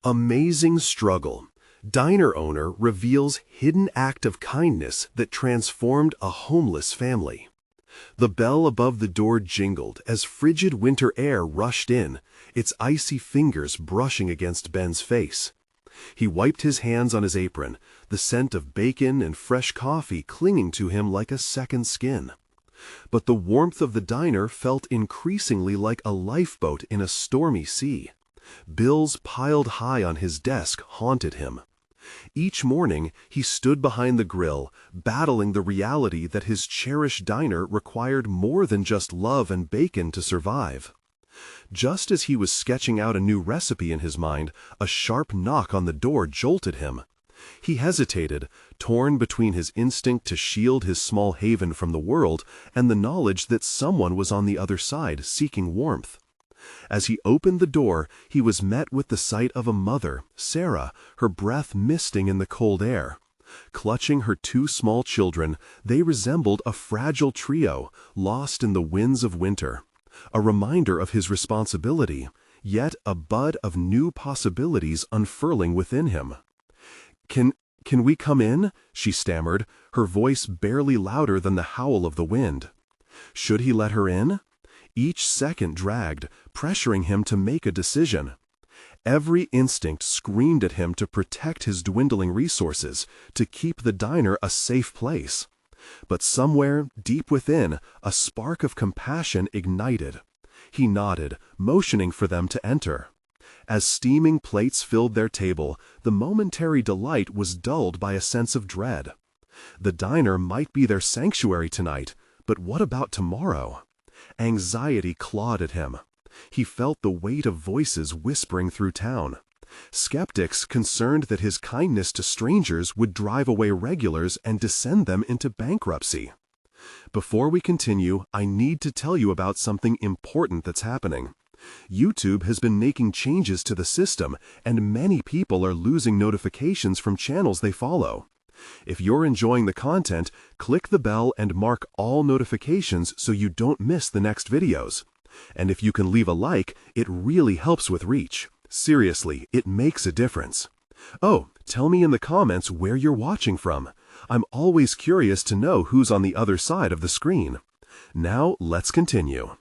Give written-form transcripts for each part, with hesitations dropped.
Amazing struggle. Diner owner reveals hidden act of kindness that transformed a homeless family. The bell above the door jingled as frigid winter air rushed in, its icy fingers brushing against Ben's face. He wiped his hands on his apron, the scent of bacon and fresh coffee clinging to him like a second skin. But the warmth of the diner felt increasingly like a lifeboat in a stormy sea. Bills piled high on his desk haunted him. Each morning, he stood behind the grill, battling the reality that his cherished diner required more than just love and bacon to survive. Just as he was sketching out a new recipe in his mind, a sharp knock on the door jolted him. He hesitated, torn between his instinct to shield his small haven from the world and the knowledge that someone was on the other side seeking warmth. As he opened the door, he was met with the sight of a mother, Sarah, her breath misting in the cold air. Clutching her two small children, they resembled a fragile trio, lost in the winds of winter. A reminder of his responsibility, yet a bud of new possibilities unfurling within him. Can we come in?" she stammered, her voice barely louder than the howl of the wind. Should he let her in? Each second dragged, pressuring him to make a decision. Every instinct screamed at him to protect his dwindling resources, to keep the diner a safe place. But somewhere, deep within, a spark of compassion ignited. He nodded, motioning for them to enter. As steaming plates filled their table, the momentary delight was dulled by a sense of dread. The diner might be their sanctuary tonight, but what about tomorrow? Anxiety clawed at him. He felt the weight of voices whispering through town. Skeptics concerned that his kindness to strangers would drive away regulars and descend them into bankruptcy. Before we continue, I need to tell you about something important that's happening. YouTube has been making changes to the system, and many people are losing notifications from channels they follow. If you're enjoying the content, click the bell and mark all notifications so you don't miss the next videos. And if you can leave a like, it really helps with reach. Seriously, it makes a difference. Oh, tell me in the comments where you're watching from. I'm always curious to know who's on the other side of the screen. Now, let's continue.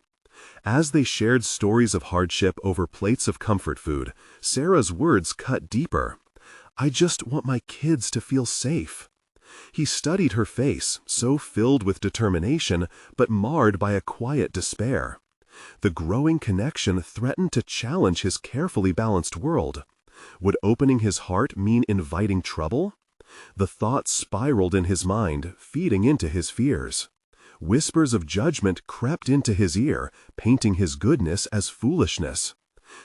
As they shared stories of hardship over plates of comfort food, Sarah's words cut deeper. "I just want my kids to feel safe." He studied her face, so filled with determination, but marred by a quiet despair. The growing connection threatened to challenge his carefully balanced world. Would opening his heart mean inviting trouble? The thought spiraled in his mind, feeding into his fears. Whispers of judgment crept into his ear, painting his goodness as foolishness.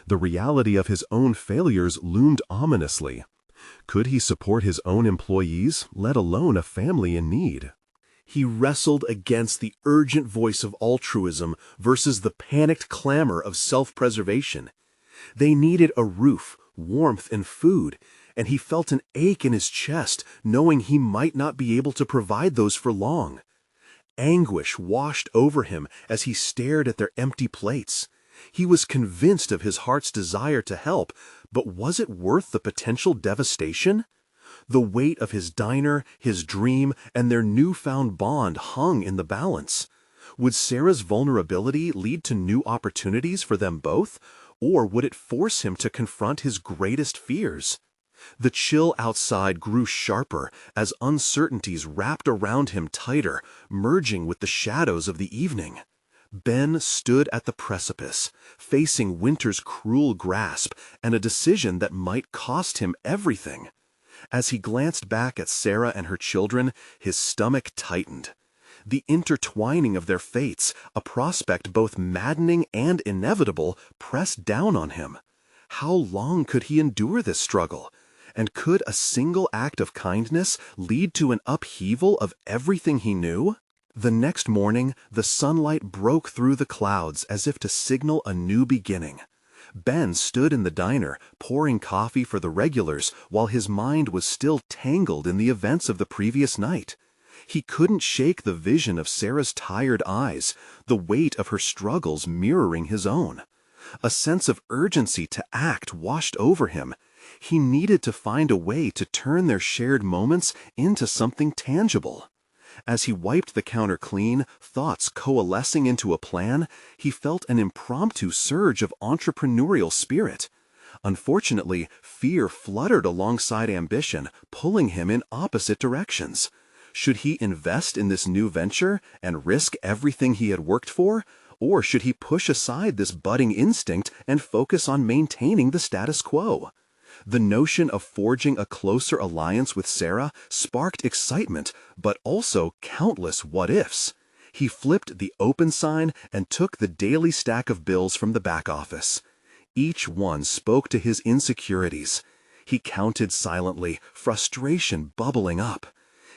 The reality of his own failures loomed ominously. Could he support his own employees, let alone a family in need? He wrestled against the urgent voice of altruism versus the panicked clamor of self-preservation. They needed a roof, warmth, and food, and he felt an ache in his chest knowing he might not be able to provide those for long. Anguish washed over him as he stared at their empty plates. He was convinced of his heart's desire to help, but was it worth the potential devastation? The weight of his diner, his dream, and their newfound bond hung in the balance. Would Sarah's vulnerability lead to new opportunities for them both, or would it force him to confront his greatest fears? The chill outside grew sharper as uncertainties wrapped around him tighter, merging with the shadows of the evening. Ben stood at the precipice, facing winter's cruel grasp and a decision that might cost him everything. As he glanced back at Sarah and her children, his stomach tightened. The intertwining of their fates, a prospect both maddening and inevitable, pressed down on him. How long could he endure this struggle? And could a single act of kindness lead to an upheaval of everything he knew? The next morning, the sunlight broke through the clouds as if to signal a new beginning. Ben stood in the diner, pouring coffee for the regulars while his mind was still tangled in the events of the previous night. He couldn't shake the vision of Sarah's tired eyes, the weight of her struggles mirroring his own. A sense of urgency to act washed over him. He needed to find a way to turn their shared moments into something tangible. As he wiped the counter clean, thoughts coalescing into a plan, he felt an impromptu surge of entrepreneurial spirit. Unfortunately, fear fluttered alongside ambition, pulling him in opposite directions. Should he invest in this new venture and risk everything he had worked for? Or should he push aside this budding instinct and focus on maintaining the status quo? The notion of forging a closer alliance with Sarah sparked excitement, but also countless what-ifs. He flipped the open sign and took the daily stack of bills from the back office. Each one spoke to his insecurities. He counted silently, frustration bubbling up.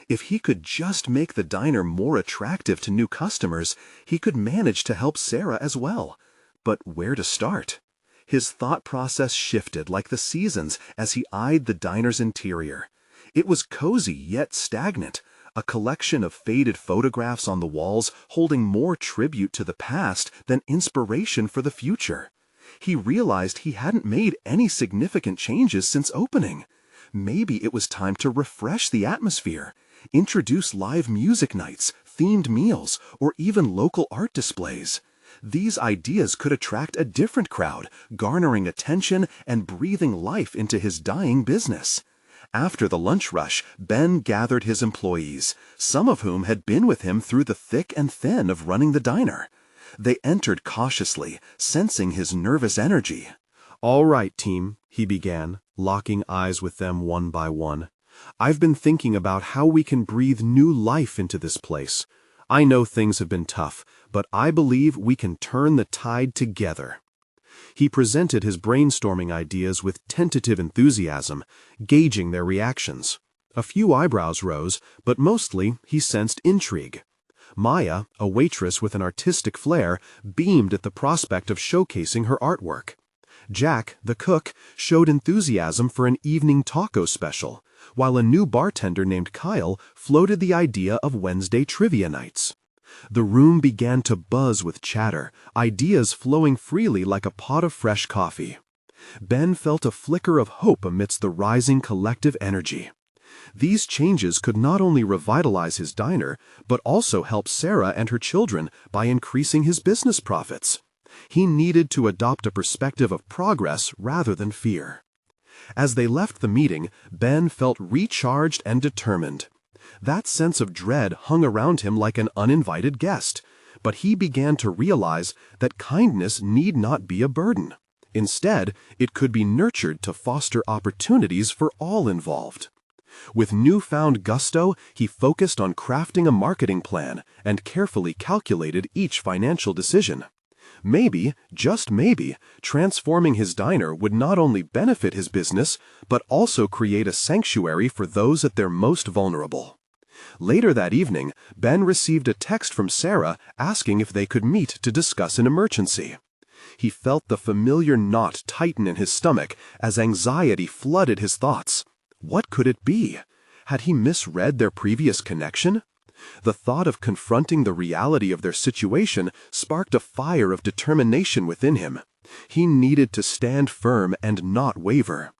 If he could just make the diner more attractive to new customers, he could manage to help Sarah as well. But where to start? His thought process shifted like the seasons as he eyed the diner's interior. It was cozy yet stagnant, a collection of faded photographs on the walls holding more tribute to the past than inspiration for the future. He realized he hadn't made any significant changes since opening. Maybe it was time to refresh the atmosphere, introduce live music nights, themed meals, or even local art displays. These ideas could attract a different crowd, garnering attention and breathing life into his dying business. After the lunch rush, Ben gathered his employees, some of whom had been with him through the thick and thin of running the diner. They entered cautiously, sensing his nervous energy. "All right, team," he began, locking eyes with them one by one. "I've been thinking about how we can breathe new life into this place. I know things have been tough, but I believe we can turn the tide together." He presented his brainstorming ideas with tentative enthusiasm, gauging their reactions. A few eyebrows rose, but mostly he sensed intrigue. Maya, a waitress with an artistic flair, beamed at the prospect of showcasing her artwork. Jack, the cook, showed enthusiasm for an evening taco special, while a new bartender named Kyle floated the idea of Wednesday trivia nights. The room began to buzz with chatter, ideas flowing freely like a pot of fresh coffee. Ben felt a flicker of hope amidst the rising collective energy. These changes could not only revitalize his diner, but also help Sarah and her children by increasing his business profits. He needed to adopt a perspective of progress rather than fear. As they left the meeting, Ben felt recharged and determined. That sense of dread hung around him like an uninvited guest, but he began to realize that kindness need not be a burden. Instead, it could be nurtured to foster opportunities for all involved. With newfound gusto, he focused on crafting a marketing plan and carefully calculated each financial decision. Maybe, just maybe, transforming his diner would not only benefit his business, but also create a sanctuary for those at their most vulnerable. Later that evening, Ben received a text from Sarah asking if they could meet to discuss an emergency. He felt the familiar knot tighten in his stomach as anxiety flooded his thoughts. What could it be? Had he misread their previous connection? The thought of confronting the reality of their situation sparked a fire of determination within him. He needed to stand firm and not waver.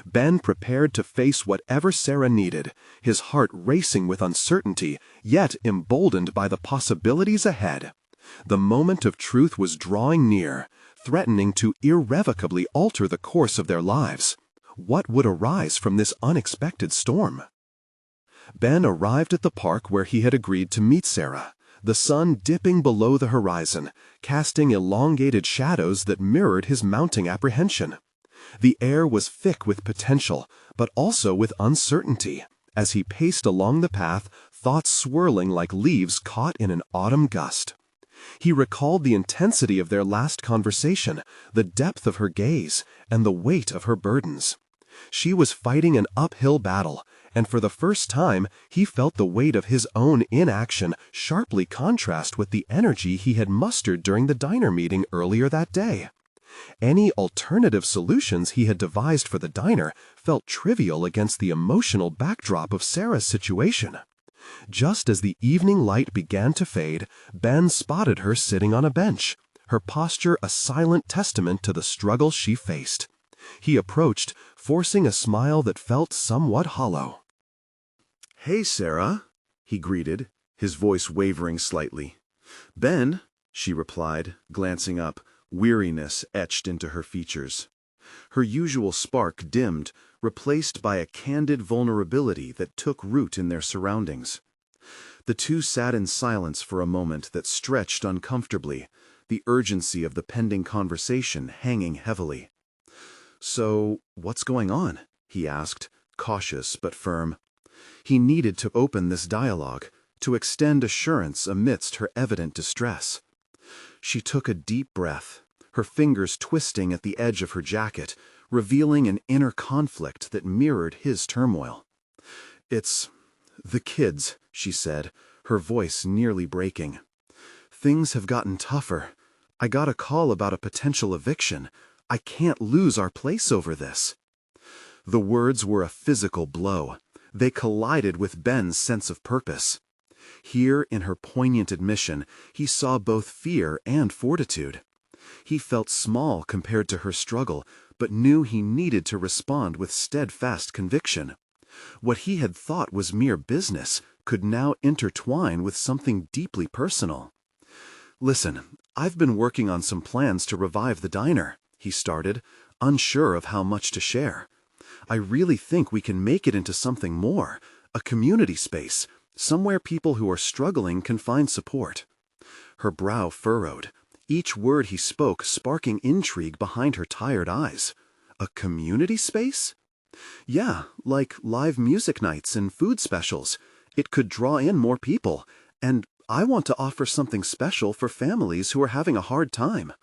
Ben prepared to face whatever Sarah needed, his heart racing with uncertainty, yet emboldened by the possibilities ahead. The moment of truth was drawing near, threatening to irrevocably alter the course of their lives. What would arise from this unexpected storm? Ben arrived at the park where he had agreed to meet Sarah, the sun dipping below the horizon, casting elongated shadows that mirrored his mounting apprehension. The air was thick with potential, but also with uncertainty. As he paced along the path, thoughts swirling like leaves caught in an autumn gust. He recalled the intensity of their last conversation, the depth of her gaze, and the weight of her burdens. She was fighting an uphill battle, and for the first time he felt the weight of his own inaction sharply contrast with the energy he had mustered during the diner meeting earlier that day. Any alternative solutions he had devised for the diner felt trivial against the emotional backdrop of Sarah's situation. Just as the evening light began to fade, Ben spotted her sitting on a bench, her posture a silent testament to the struggle she faced. He approached, forcing a smile that felt somewhat hollow. "Hey, Sarah," he greeted, his voice wavering slightly. "Ben," she replied, glancing up, weariness etched into her features. Her usual spark dimmed, replaced by a candid vulnerability that took root in their surroundings. The two sat in silence for a moment that stretched uncomfortably, the urgency of the pending conversation hanging heavily. "So, what's going on?" he asked, cautious but firm. He needed to open this dialogue, to extend assurance amidst her evident distress. She took a deep breath, her fingers twisting at the edge of her jacket, revealing an inner conflict that mirrored his turmoil. "It's the kids," she said, her voice nearly breaking. "Things have gotten tougher. I got a call about a potential eviction. I can't lose our place over this." The words were a physical blow. They collided with Ben's sense of purpose. Here, in her poignant admission, he saw both fear and fortitude. He felt small compared to her struggle, but knew he needed to respond with steadfast conviction. What he had thought was mere business could now intertwine with something deeply personal. "Listen, I've been working on some plans to revive the diner," he started, unsure of how much to share. "I really think we can make it into something more, a community space, somewhere people who are struggling can find support." Her brow furrowed, each word he spoke sparking intrigue behind her tired eyes. "A community space?" "Yeah, like live music nights and food specials. It could draw in more people, and I want to offer something special for families who are having a hard time."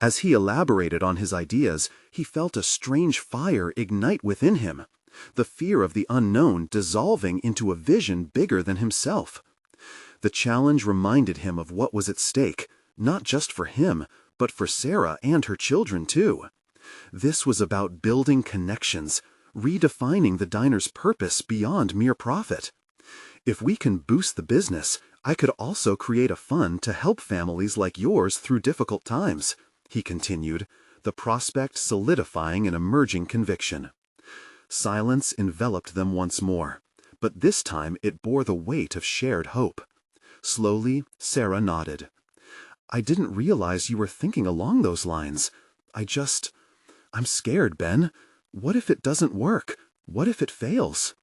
As he elaborated on his ideas, he felt a strange fire ignite within him, the fear of the unknown dissolving into a vision bigger than himself. The challenge reminded him of what was at stake, not just for him, but for Sarah and her children too. This was about building connections, redefining the diner's purpose beyond mere profit. "If we can boost the business, I could also create a fund to help families like yours through difficult times," he continued, the prospect solidifying an emerging conviction. Silence enveloped them once more, but this time it bore the weight of shared hope. Slowly, Sarah nodded. "I didn't realize you were thinking along those lines. I'm scared, Ben. What if it doesn't work? What if it fails?"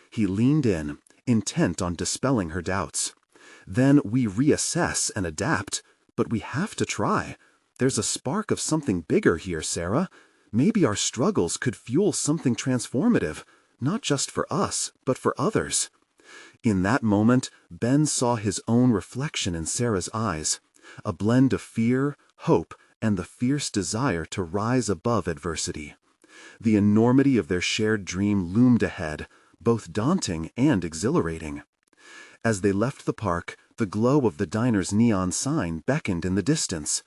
He leaned in, intent on dispelling her doubts. "Then we reassess and adapt, but we have to try. There's a spark of something bigger here, Sarah. Maybe our struggles could fuel something transformative, not just for us, but for others." In that moment, Ben saw his own reflection in Sarah's eyes, a blend of fear, hope, and the fierce desire to rise above adversity. The enormity of their shared dream loomed ahead, both daunting and exhilarating. As they left the park, the glow of the diner's neon sign beckoned in the distance.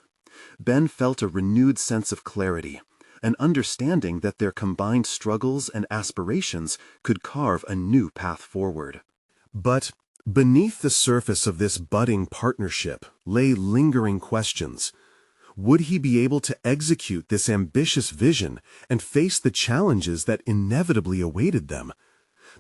Ben felt a renewed sense of clarity, an understanding that their combined struggles and aspirations could carve a new path forward. But beneath the surface of this budding partnership lay lingering questions. Would he be able to execute this ambitious vision and face the challenges that inevitably awaited them?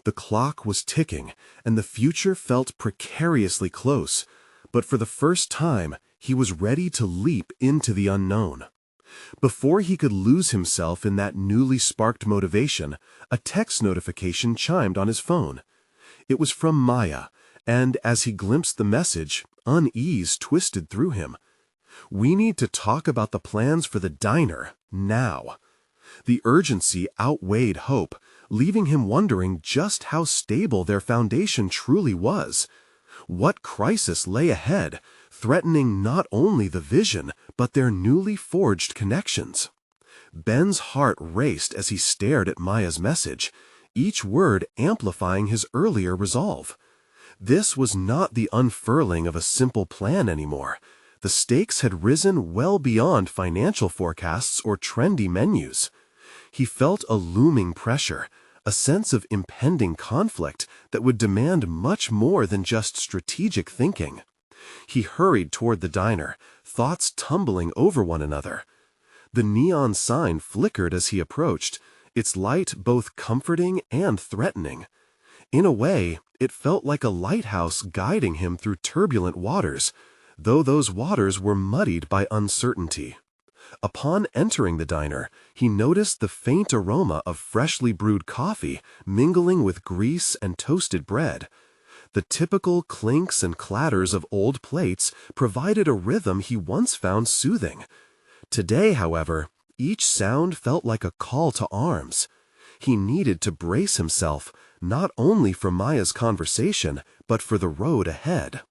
The clock was ticking, and the future felt precariously close, but for the first time, he was ready to leap into the unknown. Before he could lose himself in that newly sparked motivation, a text notification chimed on his phone. It was from Maya, and as he glimpsed the message, unease twisted through him. "We need to talk about the plans for the diner, now." The urgency outweighed hope, leaving him wondering just how stable their foundation truly was. What crisis lay ahead, threatening not only the vision, but their newly forged connections? Ben's heart raced as he stared at Maya's message, each word amplifying his earlier resolve. This was not the unfurling of a simple plan anymore. The stakes had risen well beyond financial forecasts or trendy menus. He felt a looming pressure, a sense of impending conflict that would demand much more than just strategic thinking. He hurried toward the diner, thoughts tumbling over one another. The neon sign flickered as he approached, its light both comforting and threatening. In a way, it felt like a lighthouse guiding him through turbulent waters, though those waters were muddied by uncertainty. Upon entering the diner, he noticed the faint aroma of freshly brewed coffee mingling with grease and toasted bread. The typical clinks and clatters of old plates provided a rhythm he once found soothing. Today, however, each sound felt like a call to arms. He needed to brace himself, not only for Maya's conversation, but for the road ahead.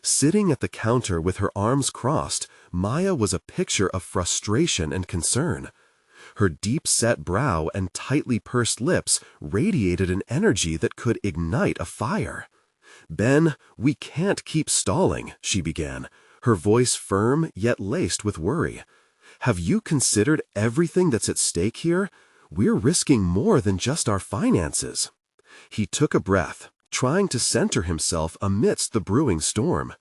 Sitting at the counter with her arms crossed, Maya was a picture of frustration and concern. Her deep-set brow and tightly pursed lips radiated an energy that could ignite a fire. "Ben, we can't keep stalling," she began, her voice firm yet laced with worry. "Have you considered everything that's at stake here? We're risking more than just our finances." He took a breath, trying to center himself amidst the brewing storm.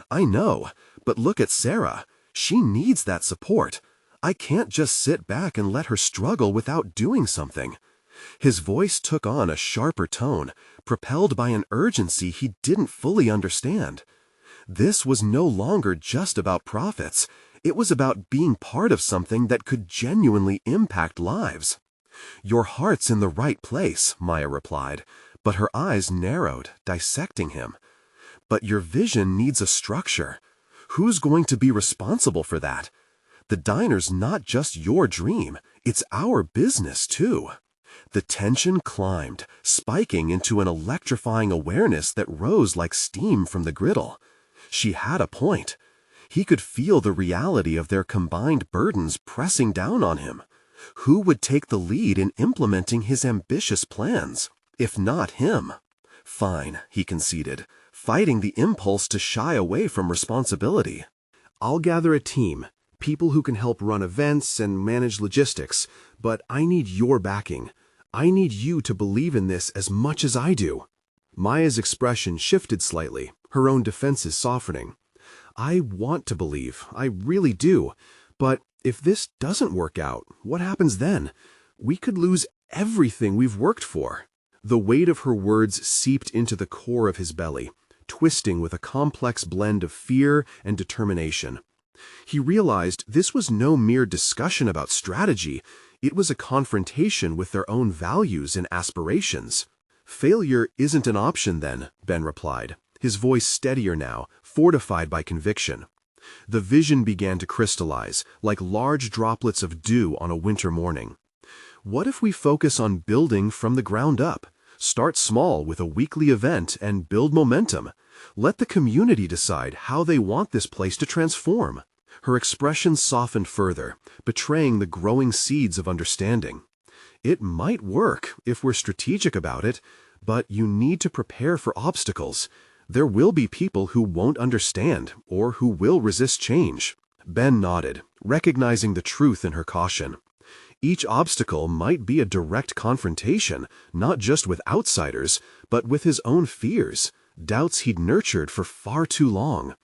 "I know, but look at Sarah. She needs that support. I can't just sit back and let her struggle without doing something." His voice took on a sharper tone, propelled by an urgency he didn't fully understand. This was no longer just about profits. It was about being part of something that could genuinely impact lives. "Your heart's in the right place," Maya replied, but her eyes narrowed, dissecting him. "But your vision needs a structure. Who's going to be responsible for that? The diner's not just your dream, it's our business too." The tension climbed, spiking into an electrifying awareness that rose like steam from the griddle. She had a point. He could feel the reality of their combined burdens pressing down on him. Who would take the lead in implementing his ambitious plans, if not him? "Fine," he conceded, fighting the impulse to shy away from responsibility. "I'll gather a team, people who can help run events and manage logistics, but I need your backing. I need you to believe in this as much as I do." Maya's expression shifted slightly, her own defenses softening. "I want to believe, I really do. But if this doesn't work out, what happens then? We could lose everything we've worked for." The weight of her words seeped into the core of his belly, twisting with a complex blend of fear and determination. He realized this was no mere discussion about strategy. It was a confrontation with their own values and aspirations. "Failure isn't an option then," Ben replied, his voice steadier now, fortified by conviction. The vision began to crystallize, like large droplets of dew on a winter morning. "What if we focus on building from the ground up? Start small with a weekly event and build momentum. Let the community decide how they want this place to transform." Her expression softened further, betraying the growing seeds of understanding. "It might work if we're strategic about it, but you need to prepare for obstacles. There will be people who won't understand or who will resist change." Ben nodded, recognizing the truth in her caution. Each obstacle might be a direct confrontation, not just with outsiders, but with his own fears, doubts he'd nurtured for far too long.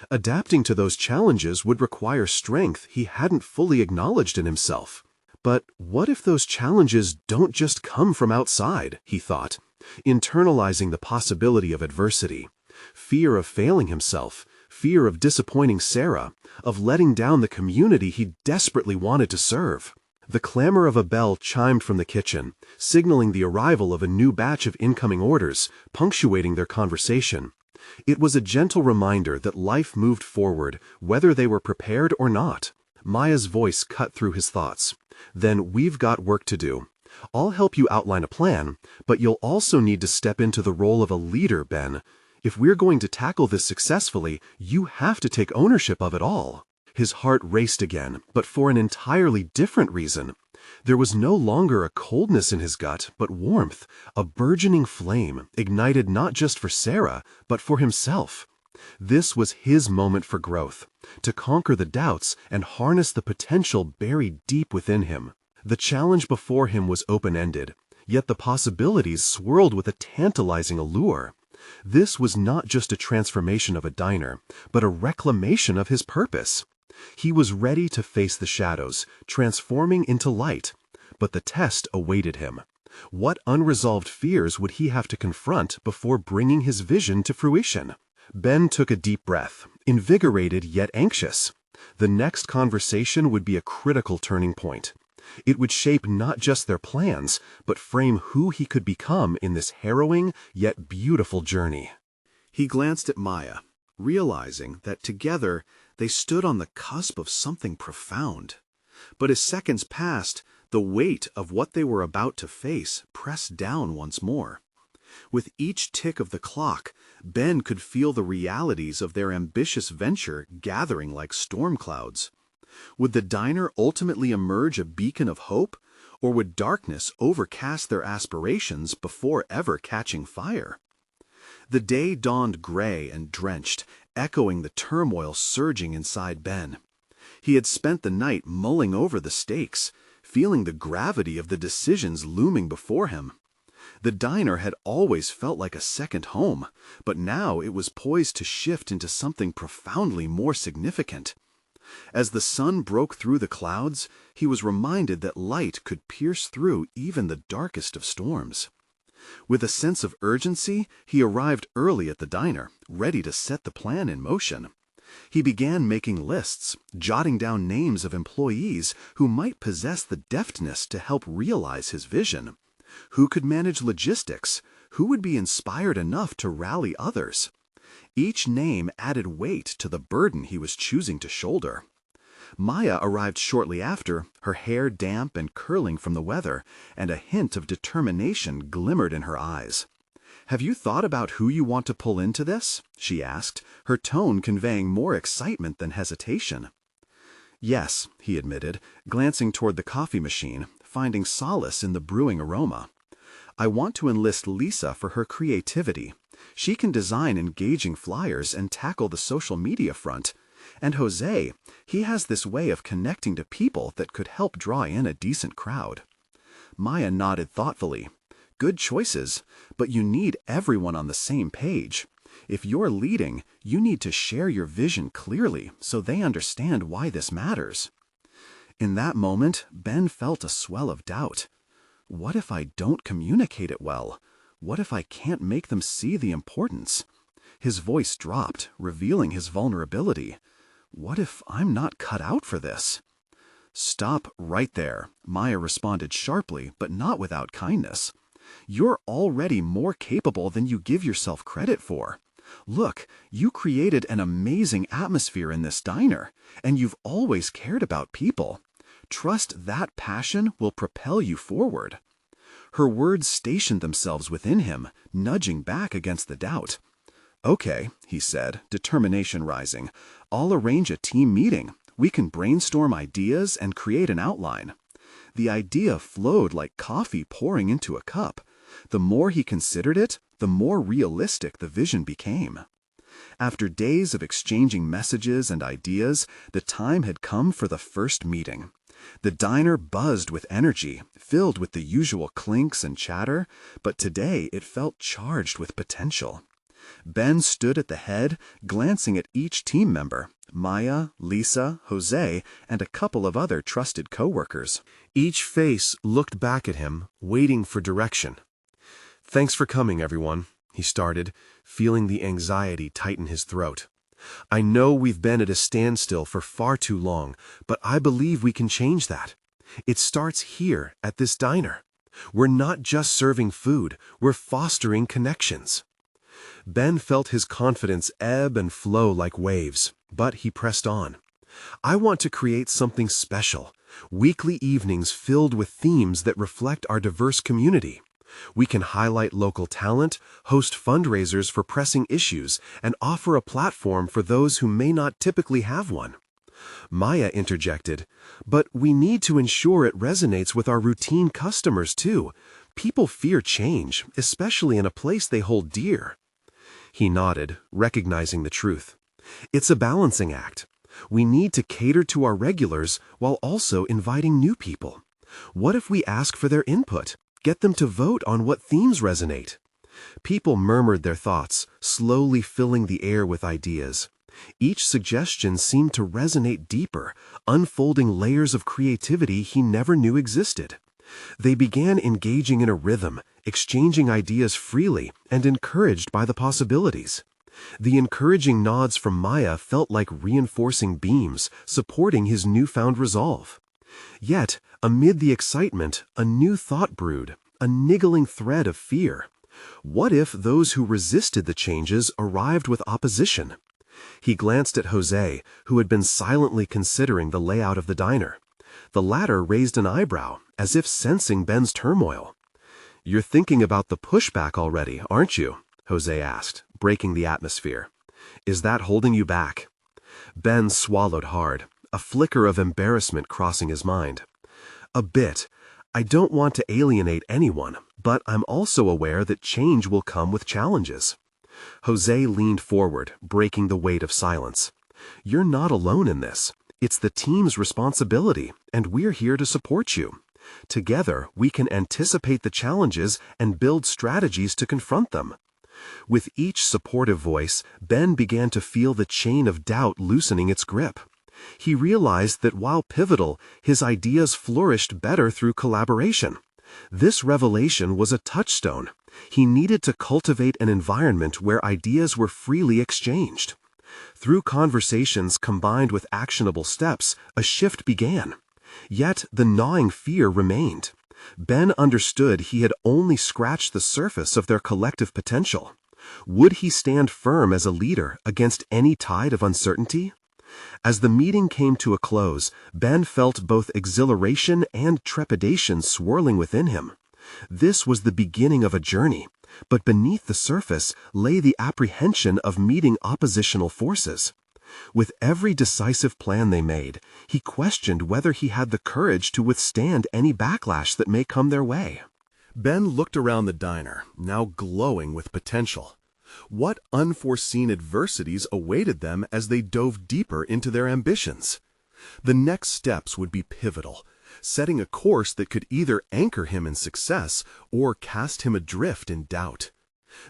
Adapting to those challenges would require strength he hadn't fully acknowledged in himself. But what if those challenges don't just come from outside, he thought, internalizing the possibility of adversity. Fear of failing himself, fear of disappointing Sarah, of letting down the community he desperately wanted to serve. The clamor of a bell chimed from the kitchen, signaling the arrival of a new batch of incoming orders, punctuating their conversation. It was a gentle reminder that life moved forward, whether they were prepared or not. Maya's voice cut through his thoughts. "Then we've got work to do. I'll help you outline a plan, but you'll also need to step into the role of a leader, Ben. If we're going to tackle this successfully, you have to take ownership of it all." His heart raced again, but for an entirely different reason. There was no longer a coldness in his gut, but warmth, a burgeoning flame, ignited not just for Sarah, but for himself. This was his moment for growth, to conquer the doubts and harness the potential buried deep within him. The challenge before him was open-ended, yet the possibilities swirled with a tantalizing allure. This was not just a transformation of a diner, but a reclamation of his purpose. He was ready to face the shadows, transforming into light. But the test awaited him. What unresolved fears would he have to confront before bringing his vision to fruition? Ben took a deep breath, invigorated yet anxious. The next conversation would be a critical turning point. It would shape not just their plans, but frame who he could become in this harrowing yet beautiful journey. He glanced at Maya, realizing that together they stood on the cusp of something profound. But as seconds passed, the weight of what they were about to face pressed down once more. With each tick of the clock, Ben could feel the realities of their ambitious venture gathering like storm clouds. Would the diner ultimately emerge a beacon of hope, or would darkness overcast their aspirations before ever catching fire? The day dawned gray and drenched, echoing the turmoil surging inside Ben. He had spent the night mulling over the stakes, feeling the gravity of the decisions looming before him. The diner had always felt like a second home, but now it was poised to shift into something profoundly more significant. As the sun broke through the clouds, he was reminded that light could pierce through even the darkest of storms. With a sense of urgency, he arrived early at the diner, ready to set the plan in motion. He began making lists, jotting down names of employees who might possess the deftness to help realize his vision. Who could manage logistics? Who would be inspired enough to rally others? Each name added weight to the burden he was choosing to shoulder. Maya arrived shortly after, her hair damp and curling from the weather, and a hint of determination glimmered in her eyes. "Have you thought about who you want to pull into this?" she asked, her tone conveying more excitement than hesitation. "Yes," he admitted, glancing toward the coffee machine, finding solace in the brewing aroma. "I want to enlist Lisa for her creativity. She can design engaging flyers and tackle the social media front. And Jose, he has this way of connecting to people that could help draw in a decent crowd." Maya nodded thoughtfully. "Good choices, but you need everyone on the same page. If you're leading, you need to share your vision clearly so they understand why this matters." In that moment, Ben felt a swell of doubt. What if I don't communicate it well? What if I can't make them see the importance? His voice dropped, revealing his vulnerability. What if I'm not cut out for this? "Stop right there," Maya responded sharply, but not without kindness. "You're already more capable than you give yourself credit for. Look, you created an amazing atmosphere in this diner, and you've always cared about people. Trust that passion will propel you forward." Her words stationed themselves within him, nudging back against the doubt. "Okay," he said, determination rising. "I'll arrange a team meeting. We can brainstorm ideas and create an outline." The idea flowed like coffee pouring into a cup. The more he considered it, the more realistic the vision became. After days of exchanging messages and ideas, the time had come for the first meeting. The diner buzzed with energy, filled with the usual clinks and chatter, but today it felt charged with potential. Ben stood at the head, glancing at each team member, Maya, Lisa, Jose, and a couple of other trusted coworkers. Each face looked back at him, waiting for direction. "Thanks for coming, everyone," he started, feeling the anxiety tighten his throat. "I know we've been at a standstill for far too long, but I believe we can change that. It starts here, at this diner. We're not just serving food, we're fostering connections." Ben felt his confidence ebb and flow like waves, but he pressed on. "I want to create something special, weekly evenings filled with themes that reflect our diverse community. We can highlight local talent, host fundraisers for pressing issues, and offer a platform for those who may not typically have one." Maya interjected, "But we need to ensure it resonates with our routine customers too. People fear change, especially in a place they hold dear." He nodded, recognizing the truth. "It's a balancing act. We need to cater to our regulars while also inviting new people. What if we ask for their input, get them to vote on what themes resonate?" People murmured their thoughts, slowly filling the air with ideas. Each suggestion seemed to resonate deeper, unfolding layers of creativity he never knew existed. They began engaging in a rhythm, exchanging ideas freely and encouraged by the possibilities. The encouraging nods from Maya felt like reinforcing beams, supporting his newfound resolve. Yet, amid the excitement, a new thought brewed, a niggling thread of fear. What if those who resisted the changes arrived with opposition? He glanced at Jose, who had been silently considering the layout of the diner. The latter raised an eyebrow, as if sensing Ben's turmoil. "You're thinking about the pushback already, aren't you?" Jose asked, breaking the atmosphere. "Is that holding you back?" Ben swallowed hard, a flicker of embarrassment crossing his mind. "A bit. I don't want to alienate anyone, but I'm also aware that change will come with challenges." Jose leaned forward, breaking the weight of silence. "You're not alone in this. It's the team's responsibility, and we're here to support you. Together, we can anticipate the challenges and build strategies to confront them." With each supportive voice, Ben began to feel the chain of doubt loosening its grip. He realized that while pivotal, his ideas flourished better through collaboration. This revelation was a touchstone. He needed to cultivate an environment where ideas were freely exchanged. Through conversations combined with actionable steps, a shift began. Yet the gnawing fear remained. Ben understood he had only scratched the surface of their collective potential. Would he stand firm as a leader against any tide of uncertainty? As the meeting came to a close, Ben felt both exhilaration and trepidation swirling within him. This was the beginning of a journey, but beneath the surface lay the apprehension of meeting oppositional forces. With every decisive plan they made, he questioned whether he had the courage to withstand any backlash that may come their way. Ben looked around the diner, now glowing with potential. What unforeseen adversities awaited them as they dove deeper into their ambitions? The next steps would be pivotal, setting a course that could either anchor him in success or cast him adrift in doubt.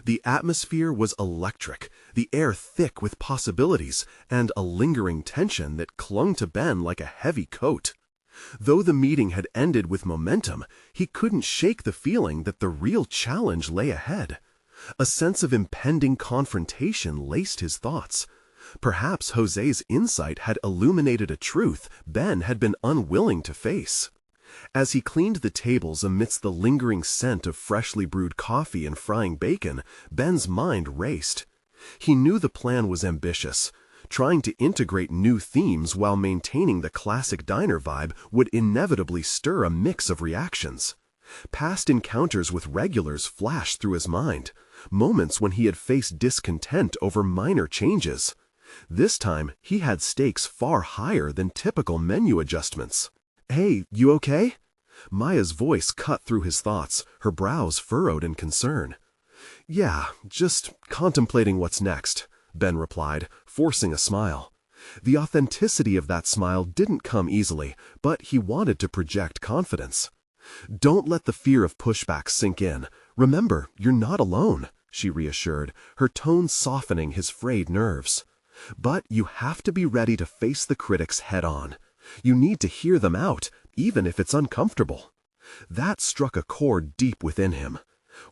The atmosphere was electric, the air thick with possibilities, and a lingering tension that clung to Ben like a heavy coat. Though the meeting had ended with momentum, he couldn't shake the feeling that the real challenge lay ahead. A sense of impending confrontation laced his thoughts. Perhaps Jose's insight had illuminated a truth Ben had been unwilling to face. As he cleaned the tables amidst the lingering scent of freshly brewed coffee and frying bacon, Ben's mind raced. He knew the plan was ambitious. Trying to integrate new themes while maintaining the classic diner vibe would inevitably stir a mix of reactions. Past encounters with regulars flashed through his mind, moments when he had faced discontent over minor changes. This time, he had stakes far higher than typical menu adjustments. "Hey, you okay?" Maya's voice cut through his thoughts, her brows furrowed in concern. "Yeah, just contemplating what's next," Ben replied, forcing a smile. The authenticity of that smile didn't come easily, but he wanted to project confidence. "Don't let the fear of pushback sink in. Remember, you're not alone," she reassured, her tone softening his frayed nerves. "But you have to be ready to face the critics head-on. You need to hear them out, even if it's uncomfortable." That struck a chord deep within him.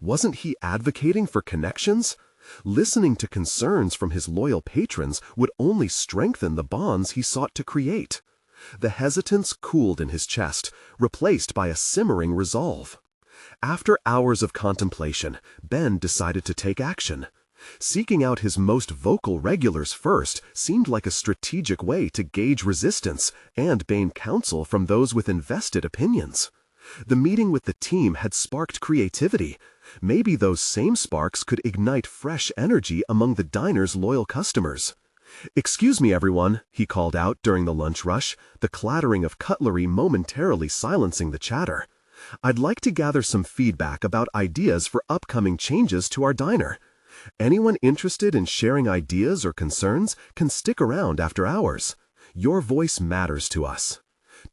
Wasn't he advocating for connections? Listening to concerns from his loyal patrons would only strengthen the bonds he sought to create. The hesitance cooled in his chest, replaced by a simmering resolve. After hours of contemplation, Ben decided to take action. Seeking out his most vocal regulars first seemed like a strategic way to gauge resistance and gain counsel from those with invested opinions. The meeting with the team had sparked creativity. Maybe those same sparks could ignite fresh energy among the diner's loyal customers. "Excuse me, everyone," he called out during the lunch rush, the clattering of cutlery momentarily silencing the chatter. "I'd like to gather some feedback about ideas for upcoming changes to our diner. Anyone interested in sharing ideas or concerns can stick around after hours. Your voice matters to us."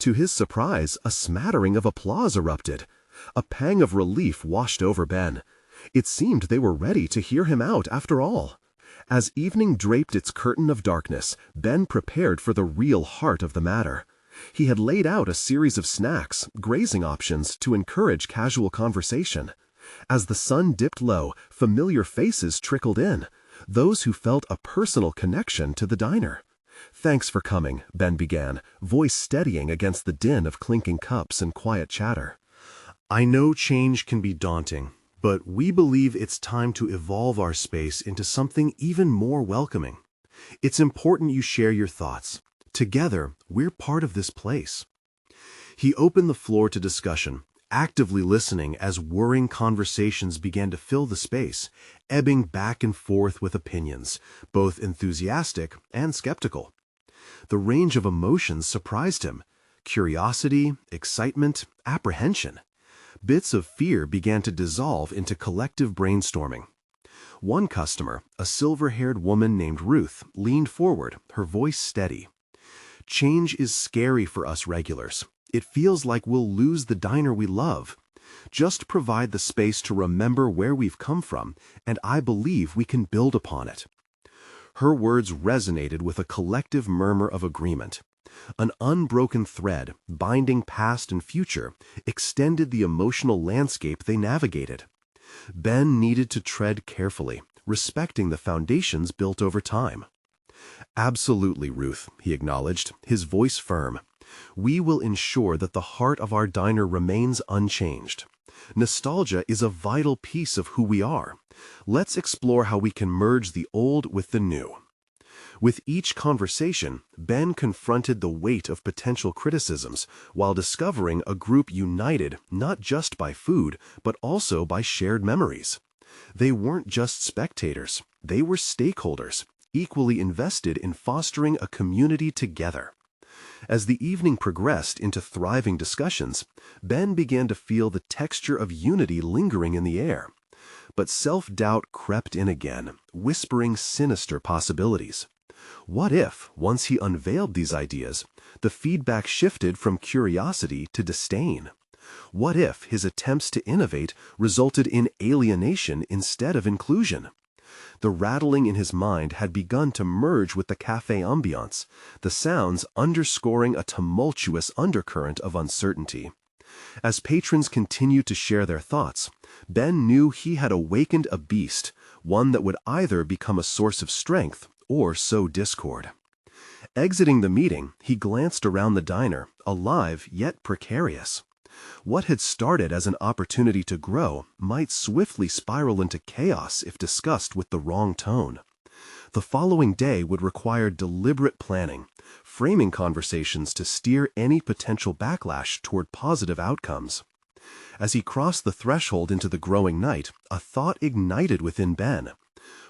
To his surprise, a smattering of applause erupted. A pang of relief washed over Ben. It seemed they were ready to hear him out after all. As evening draped its curtain of darkness, Ben prepared for the real heart of the matter. He had laid out a series of snacks, grazing options to encourage casual conversation. As the sun dipped low, familiar faces trickled in, those who felt a personal connection to the diner. "Thanks for coming," Ben began, voice steadying against the din of clinking cups and quiet chatter. "I know change can be daunting, but we believe it's time to evolve our space into something even more welcoming. It's important you share your thoughts. Together, we're part of this place." He opened the floor to discussion, actively listening as whirring conversations began to fill the space, ebbing back and forth with opinions, both enthusiastic and skeptical. The range of emotions surprised him: curiosity, excitement, apprehension. Bits of fear began to dissolve into collective brainstorming. One customer, a silver-haired woman named Ruth, leaned forward, her voice steady. "Change is scary for us regulars. It feels like we'll lose the diner we love. Just provide the space to remember where we've come from, and I believe we can build upon it." Her words resonated with a collective murmur of agreement. An unbroken thread, binding past and future, extended the emotional landscape they navigated. Ben needed to tread carefully, respecting the foundations built over time. "Absolutely, Ruth," he acknowledged, his voice firm. "We will ensure that the heart of our diner remains unchanged. Nostalgia is a vital piece of who we are. Let's explore how we can merge the old with the new." With each conversation, Ben confronted the weight of potential criticisms while discovering a group united not just by food, but also by shared memories. They weren't just spectators, they were stakeholders, equally invested in fostering a community together. As the evening progressed into thriving discussions, Ben began to feel the texture of unity lingering in the air. But self-doubt crept in again, whispering sinister possibilities. What if, once he unveiled these ideas, the feedback shifted from curiosity to disdain? What if his attempts to innovate resulted in alienation instead of inclusion? The rattling in his mind had begun to merge with the cafe ambiance, the sounds underscoring a tumultuous undercurrent of uncertainty. As patrons continued to share their thoughts, Ben knew he had awakened a beast, one that would either become a source of strength or sow discord. Exiting the meeting, he glanced around the diner, alive yet precarious. What had started as an opportunity to grow might swiftly spiral into chaos if discussed with the wrong tone. The following day would require deliberate planning, framing conversations to steer any potential backlash toward positive outcomes. As he crossed the threshold into the growing night, a thought ignited within Ben.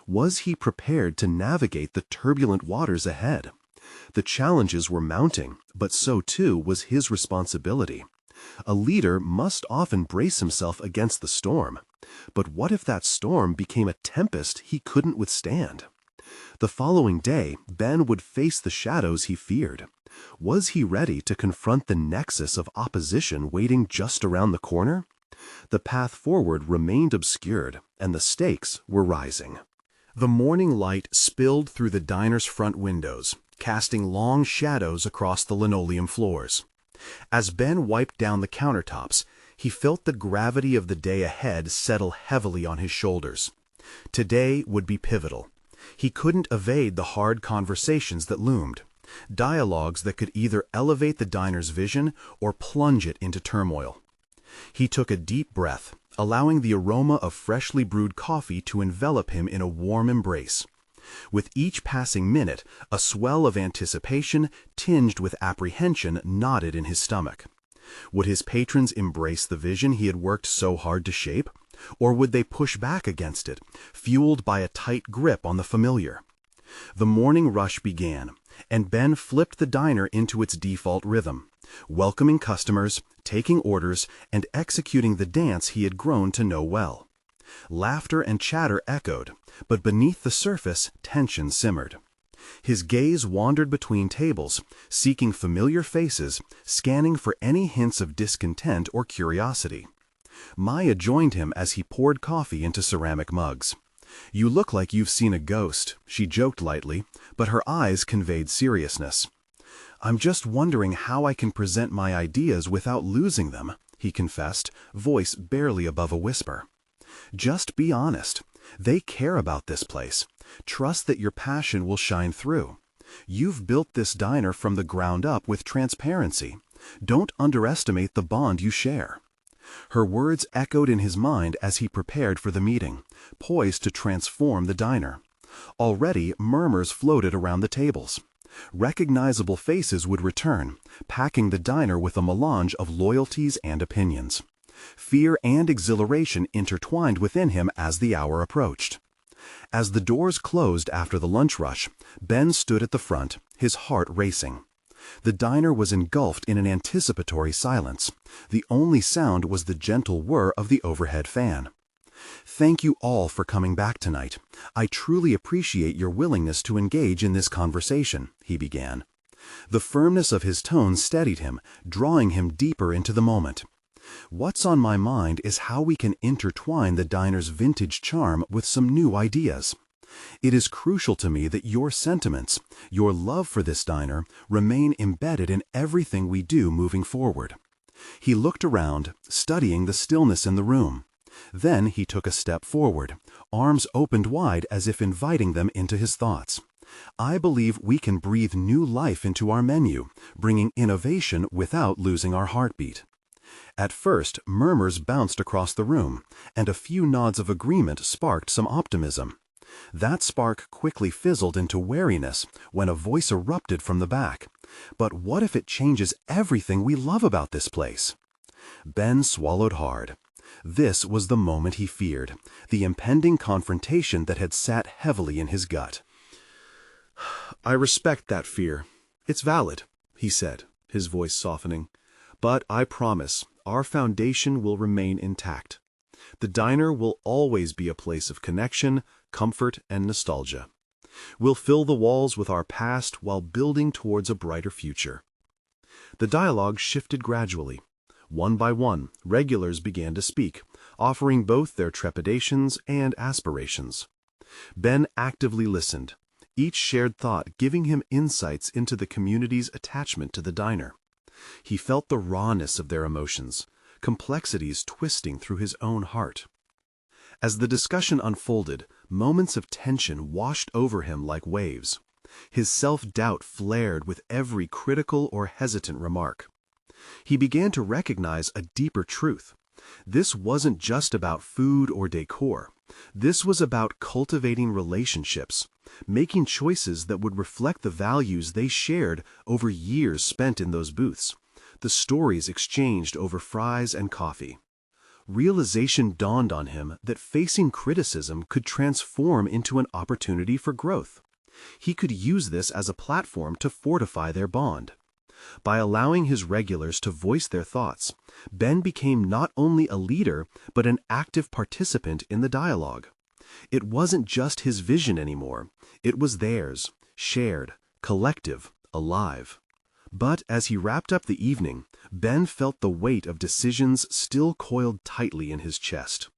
Was he prepared to navigate the turbulent waters ahead? The challenges were mounting, but so too was his responsibility. A leader must often brace himself against the storm. But what if that storm became a tempest he couldn't withstand? The following day, Ben would face the shadows he feared. Was he ready to confront the nexus of opposition waiting just around the corner? The path forward remained obscured, and the stakes were rising. The morning light spilled through the diner's front windows, casting long shadows across the linoleum floors. As Ben wiped down the countertops, he felt the gravity of the day ahead settle heavily on his shoulders. Today would be pivotal. He couldn't evade the hard conversations that loomed, dialogues that could either elevate the diner's vision or plunge it into turmoil. He took a deep breath, allowing the aroma of freshly brewed coffee to envelop him in a warm embrace. With each passing minute, a swell of anticipation tinged with apprehension knotted in his stomach. Would his patrons embrace the vision he had worked so hard to shape? Or would they push back against it, fueled by a tight grip on the familiar? The morning rush began, and Ben flipped the diner into its default rhythm, welcoming customers, taking orders, and executing the dance he had grown to know well. Laughter and chatter echoed, but beneath the surface, tension simmered. His gaze wandered between tables, seeking familiar faces, scanning for any hints of discontent or curiosity. Maya joined him as he poured coffee into ceramic mugs. "You look like you've seen a ghost," she joked lightly, but her eyes conveyed seriousness. "I'm just wondering how I can present my ideas without losing them," he confessed, voice barely above a whisper. "Just be honest. They care about this place. Trust that your passion will shine through. You've built this diner from the ground up with transparency. Don't underestimate the bond you share." Her words echoed in his mind as he prepared for the meeting, poised to transform the diner. Already, murmurs floated around the tables. Recognizable faces would return, packing the diner with a melange of loyalties and opinions. Fear and exhilaration intertwined within him as the hour approached. As the doors closed after the lunch rush, Ben stood at the front, his heart racing. The diner was engulfed in an anticipatory silence. The only sound was the gentle whir of the overhead fan. "Thank you all for coming back tonight. I truly appreciate your willingness to engage in this conversation," he began. The firmness of his tone steadied him, drawing him deeper into the moment. "What's on my mind is how we can intertwine the diner's vintage charm with some new ideas. It is crucial to me that your sentiments, your love for this diner, remain embedded in everything we do moving forward." He looked around, studying the stillness in the room. Then he took a step forward, arms opened wide as if inviting them into his thoughts. "I believe we can breathe new life into our menu, bringing innovation without losing our heartbeat." At first, murmurs bounced across the room, and a few nods of agreement sparked some optimism. That spark quickly fizzled into wariness when a voice erupted from the back. "But what if it changes everything we love about this place?" Ben swallowed hard. This was the moment he feared, the impending confrontation that had sat heavily in his gut. "I respect that fear. It's valid," he said, his voice softening. "But I promise, our foundation will remain intact. The diner will always be a place of connection, comfort, and nostalgia. We'll fill the walls with our past while building towards a brighter future." The dialogue shifted gradually. One by one, regulars began to speak, offering both their trepidations and aspirations. Ben actively listened, each shared thought giving him insights into the community's attachment to the diner. He felt the rawness of their emotions, complexities twisting through his own heart. As the discussion unfolded, moments of tension washed over him like waves. His self-doubt flared with every critical or hesitant remark. He began to recognize a deeper truth. This wasn't just about food or decor. This was about cultivating relationships, making choices that would reflect the values they shared over years spent in those booths, the stories exchanged over fries and coffee. Realization dawned on him that facing criticism could transform into an opportunity for growth. He could use this as a platform to fortify their bond. By allowing his regulars to voice their thoughts, Ben became not only a leader but an active participant in the dialogue. It wasn't just his vision anymore. It was theirs, shared, collective, alive. But as he wrapped up the evening, Ben felt the weight of decisions still coiled tightly in his chest.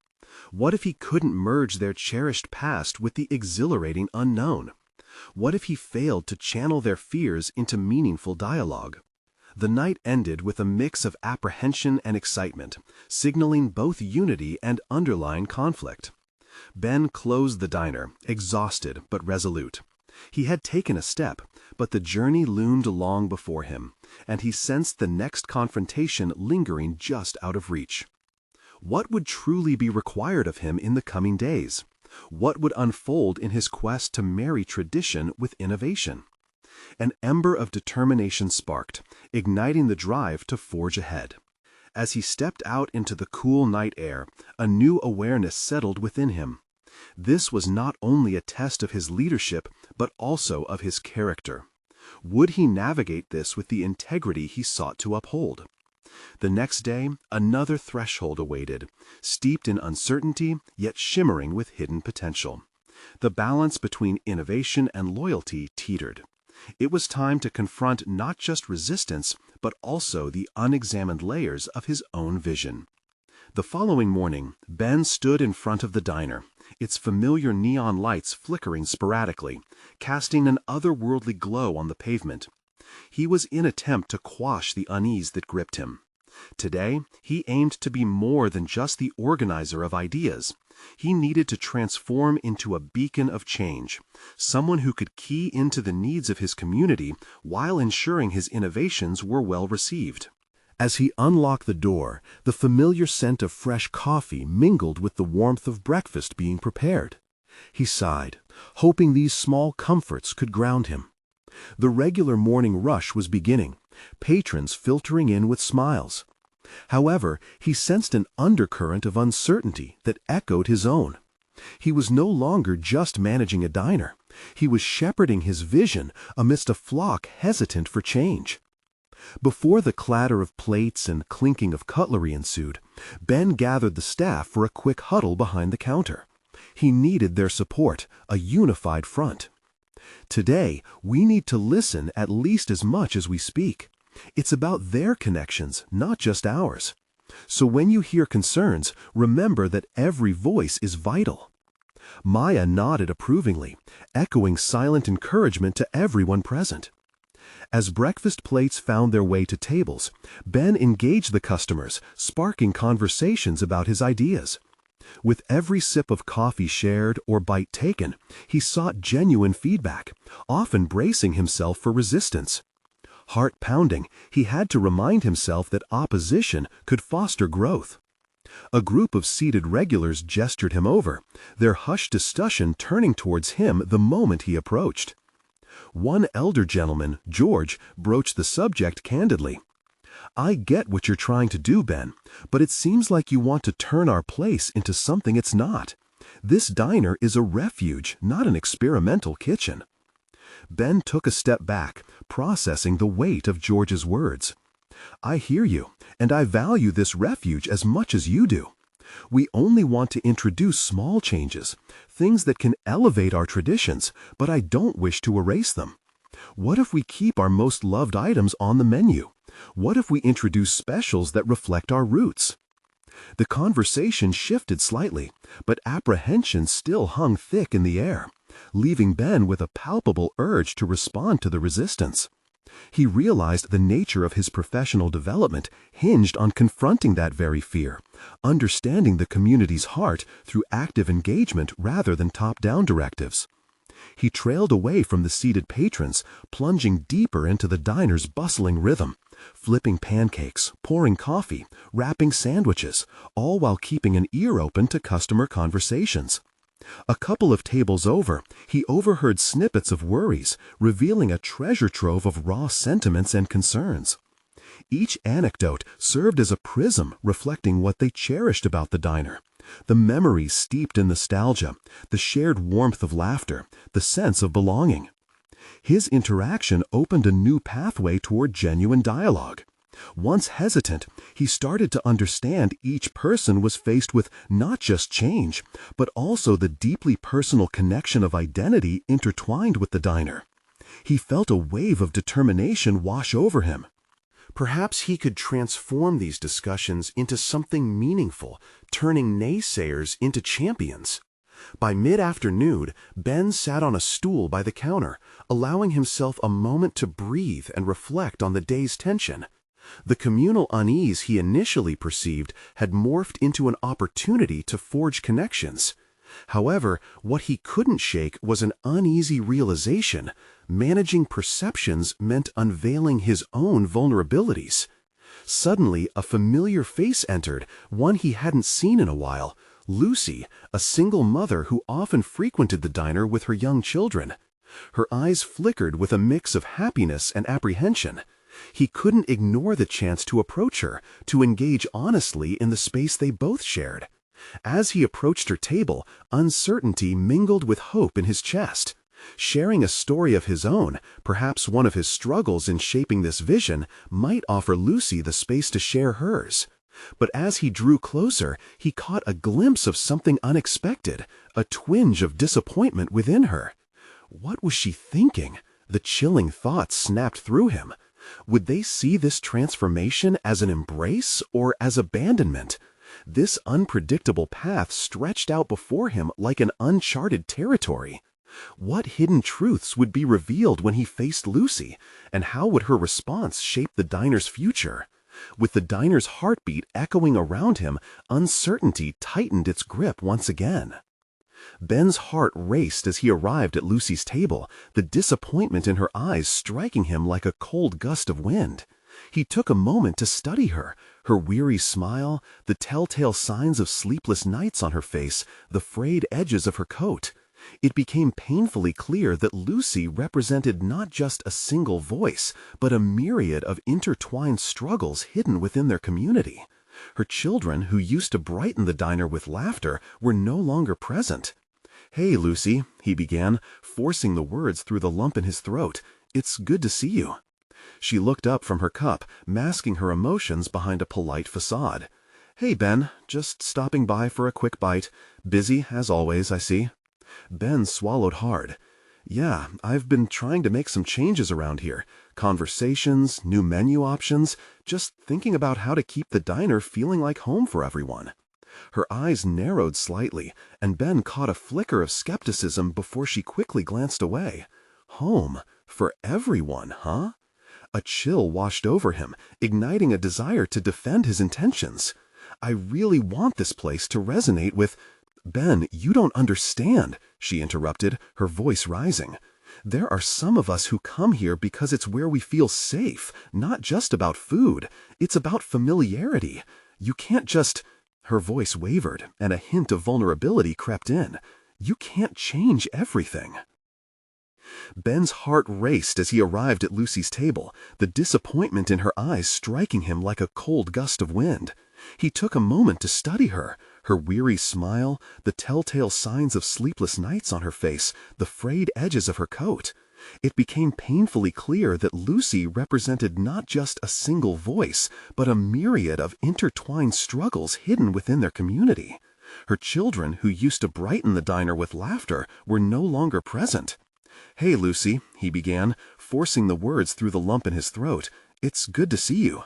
What if he couldn't merge their cherished past with the exhilarating unknown? What if he failed to channel their fears into meaningful dialogue? The night ended with a mix of apprehension and excitement, signaling both unity and underlying conflict. Ben closed the diner, exhausted but resolute. He had taken a step, but the journey loomed long before him, and he sensed the next confrontation lingering just out of reach. What would truly be required of him in the coming days? What would unfold in his quest to marry tradition with innovation? An ember of determination sparked, igniting the drive to forge ahead. As he stepped out into the cool night air, a new awareness settled within him. This was not only a test of his leadership, but also of his character. Would he navigate this with the integrity he sought to uphold? The next day, another threshold awaited, steeped in uncertainty, yet shimmering with hidden potential. The balance between innovation and loyalty teetered. It was time to confront not just resistance, but also the unexamined layers of his own vision. The following morning, Ben stood in front of the diner, its familiar neon lights flickering sporadically, casting an otherworldly glow on the pavement. He was in attempt to quash the unease that gripped him. Today, he aimed to be more than just the organizer of ideas. He needed to transform into a beacon of change, someone who could key into the needs of his community while ensuring his innovations were well received. As he unlocked the door, the familiar scent of fresh coffee mingled with the warmth of breakfast being prepared. He sighed, hoping these small comforts could ground him. The regular morning rush was beginning, patrons filtering in with smiles. However, he sensed an undercurrent of uncertainty that echoed his own. He was no longer just managing a diner. He was shepherding his vision amidst a flock hesitant for change. Before the clatter of plates and clinking of cutlery ensued, Ben gathered the staff for a quick huddle behind the counter. He needed their support, a unified front. Today, we need to listen at least as much as we speak. It's about their connections, not just ours. So when you hear concerns, remember that every voice is vital. Maya nodded approvingly, echoing silent encouragement to everyone present. As breakfast plates found their way to tables, Ben engaged the customers, sparking conversations about his ideas. With every sip of coffee shared or bite taken, he sought genuine feedback, often bracing himself for resistance. Heart pounding, he had to remind himself that opposition could foster growth. A group of seated regulars gestured him over, their hushed discussion turning towards him the moment he approached. One elder gentleman, George, broached the subject candidly. "I get what you're trying to do, Ben, but it seems like you want to turn our place into something it's not. This diner is a refuge, not an experimental kitchen." Ben took a step back, processing the weight of George's words. "I hear you, and I value this refuge as much as you do. We only want to introduce small changes, things that can elevate our traditions, but I don't wish to erase them. What if we keep our most loved items on the menu? What if we introduce specials that reflect our roots?" The conversation shifted slightly, but apprehension still hung thick in the air, leaving Ben with a palpable urge to respond to the resistance. He realized the nature of his professional development hinged on confronting that very fear, understanding the community's heart through active engagement rather than top-down directives. He trailed away from the seated patrons, plunging deeper into the diner's bustling rhythm, flipping pancakes, pouring coffee, wrapping sandwiches, all while keeping an ear open to customer conversations. A couple of tables over, he overheard snippets of worries, revealing a treasure trove of raw sentiments and concerns. Each anecdote served as a prism reflecting what they cherished about the diner. The memories steeped in nostalgia, the shared warmth of laughter, the sense of belonging. His interaction opened a new pathway toward genuine dialogue. Once hesitant, he started to understand each person was faced with not just change, but also the deeply personal connection of identity intertwined with the diner. He felt a wave of determination wash over him. Perhaps he could transform these discussions into something meaningful, turning naysayers into champions. By mid-afternoon, Ben sat on a stool by the counter, allowing himself a moment to breathe and reflect on the day's tension. The communal unease he initially perceived had morphed into an opportunity to forge connections. However, what he couldn't shake was an uneasy realization. Managing perceptions meant unveiling his own vulnerabilities. Suddenly, a familiar face entered, one he hadn't seen in a while. Lucy, a single mother who often frequented the diner with her young children. Her eyes flickered with a mix of happiness and apprehension. He couldn't ignore the chance to approach her, to engage honestly in the space they both shared. As he approached her table, uncertainty mingled with hope in his chest. Sharing a story of his own, perhaps one of his struggles in shaping this vision, might offer Lucy the space to share hers. But as he drew closer, he caught a glimpse of something unexpected, a twinge of disappointment within her. What was she thinking? The chilling thought snapped through him. Would they see this transformation as an embrace or as abandonment? This unpredictable path stretched out before him like an uncharted territory. What hidden truths would be revealed when he faced Lucy, and how would her response shape the diner's future? With the diner's heartbeat echoing around him, uncertainty tightened its grip once again. Ben's heart raced as he arrived at Lucy's table, the disappointment in her eyes striking him like a cold gust of wind. He took a moment to study her weary smile, the telltale signs of sleepless nights on her face, the frayed edges of her coat. It became painfully clear that Lucy represented not just a single voice, but a myriad of intertwined struggles hidden within their community. Her children, who used to brighten the diner with laughter, were no longer present. "Hey, Lucy," he began, forcing the words through the lump in his throat. "It's good to see you." She looked up from her cup, masking her emotions behind a polite facade. "Hey, Ben, just stopping by for a quick bite. Busy, as always, I see." Ben swallowed hard. "Yeah, I've been trying to make some changes around here. Conversations, new menu options, just thinking about how to keep the diner feeling like home for everyone." Her eyes narrowed slightly, and Ben caught a flicker of skepticism before she quickly glanced away. Home for everyone, huh? A chill washed over him, igniting a desire to defend his intentions. "I really want this place to resonate with—" "Ben, you don't understand," she interrupted, her voice rising. "There are some of us who come here because it's where we feel safe, not just about food. It's about familiarity. You can't just—" Her voice wavered, and a hint of vulnerability crept in. "You can't change everything." Ben's heart raced as he arrived at Lucy's table, the disappointment in her eyes striking him like a cold gust of wind. He took a moment to study her weary smile, the telltale signs of sleepless nights on her face, the frayed edges of her coat. It became painfully clear that Lucy represented not just a single voice, but a myriad of intertwined struggles hidden within their community. Her children, who used to brighten the diner with laughter, were no longer present. "Hey, Lucy," he began, forcing the words through the lump in his throat. "It's good to see you."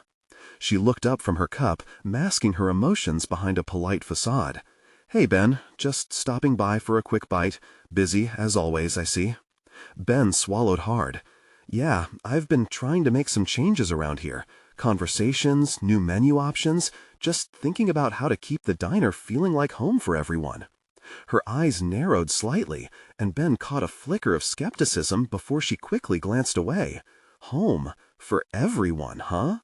She looked up from her cup, masking her emotions behind a polite facade. "Hey, Ben, just stopping by for a quick bite. Busy, as always, I see." Ben swallowed hard. "Yeah, I've been trying to make some changes around here. Conversations, new menu options, just thinking about how to keep the diner feeling like home for everyone." Her eyes narrowed slightly, and Ben caught a flicker of skepticism before she quickly glanced away. Home for everyone, huh?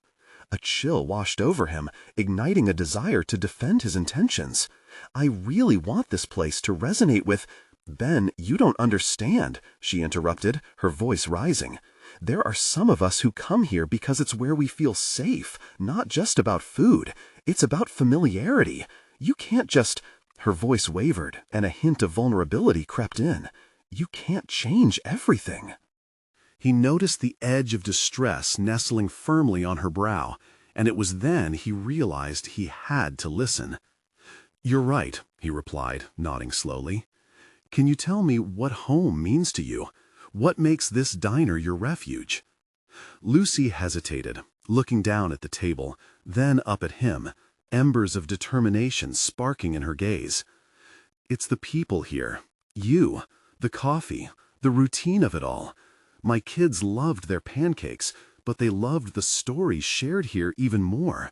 A chill washed over him, igniting a desire to defend his intentions. "I really want this place to resonate with—" "Ben, you don't understand," she interrupted, her voice rising. "There are some of us who come here because it's where we feel safe, not just about food. It's about familiarity. You can't just—" Her voice wavered, and a hint of vulnerability crept in. "You can't change everything." He noticed the edge of distress nestling firmly on her brow, and it was then he realized he had to listen. "You're right," he replied, nodding slowly. "Can you tell me what home means to you? What makes this diner your refuge?" Lucy hesitated, looking down at the table, then up at him, embers of determination sparking in her gaze. "It's the people here. You, the coffee, the routine of it all. My kids loved their pancakes, but they loved the stories shared here even more.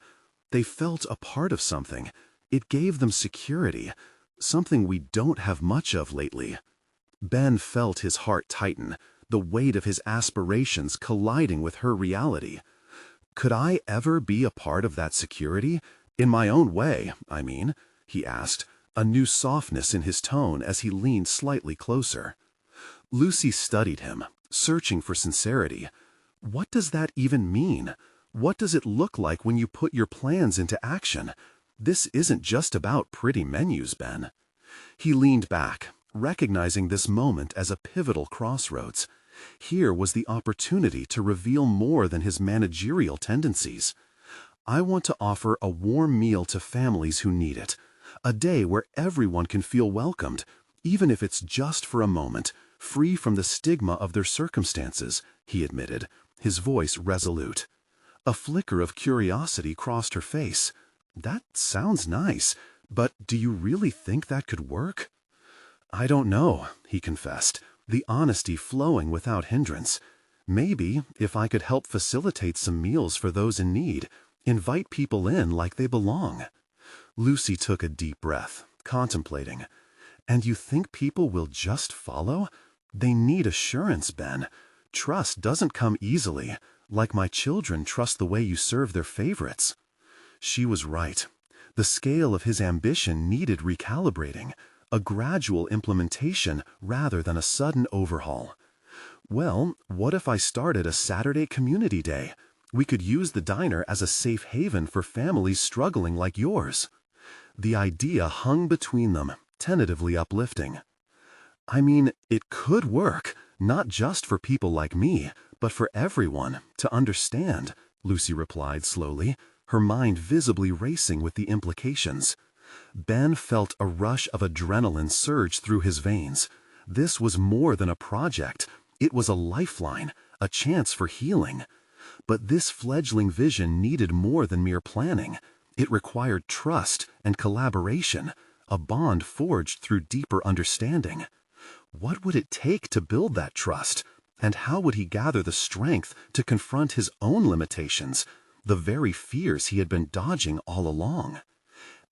They felt a part of something. It gave them security, something we don't have much of lately." Ben felt his heart tighten, the weight of his aspirations colliding with her reality. "Could I ever be a part of that security? In my own way, I mean," he asked, a new softness in his tone as he leaned slightly closer. Lucy studied him, searching for sincerity. "What does that even mean? What does it look like when you put your plans into action? This isn't just about pretty menus, Ben." He leaned back, recognizing this moment as a pivotal crossroads. Here was the opportunity to reveal more than his managerial tendencies. "I want to offer a warm meal to families who need it. A day where everyone can feel welcomed, even if it's just for a moment, free from the stigma of their circumstances," he admitted, his voice resolute. A flicker of curiosity crossed her face. That sounds nice, but do you really think that could work? I don't know, he confessed, the honesty flowing without hindrance. Maybe if I could help facilitate some meals for those in need, invite people in like they belong. Lucy took a deep breath, contemplating. And you think people will just follow? They need assurance, Ben. Trust doesn't come easily, like my children trust the way you serve their favorites. She was right. The scale of his ambition needed recalibrating, a gradual implementation rather than a sudden overhaul. Well, what if I started a Saturday community day? We could use the diner as a safe haven for families struggling like yours. The idea hung between them, tentatively uplifting. I mean, it could work, not just for people like me, but for everyone, to understand, Lucy replied slowly, her mind visibly racing with the implications. Ben felt a rush of adrenaline surge through his veins. This was more than a project. It was a lifeline, a chance for healing. But this fledgling vision needed more than mere planning. It required trust and collaboration, a bond forged through deeper understanding. What would it take to build that trust? And how would he gather the strength to confront his own limitations, the very fears he had been dodging all along?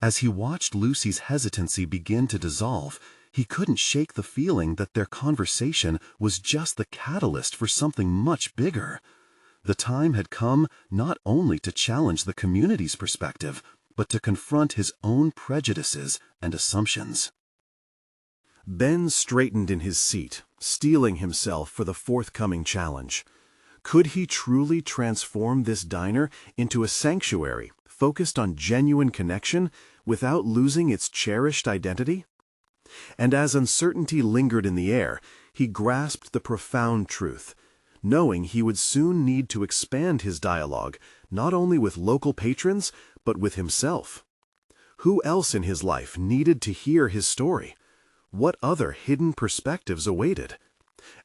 As he watched Lucy's hesitancy begin to dissolve, he couldn't shake the feeling that their conversation was just the catalyst for something much bigger. The time had come not only to challenge the community's perspective, but to confront his own prejudices and assumptions. Ben straightened in his seat, steeling himself for the forthcoming challenge. Could he truly transform this diner into a sanctuary focused on genuine connection without losing its cherished identity? And as uncertainty lingered in the air, he grasped the profound truth, knowing he would soon need to expand his dialogue, not only with local patrons, but with himself. Who else in his life needed to hear his story? What other hidden perspectives awaited?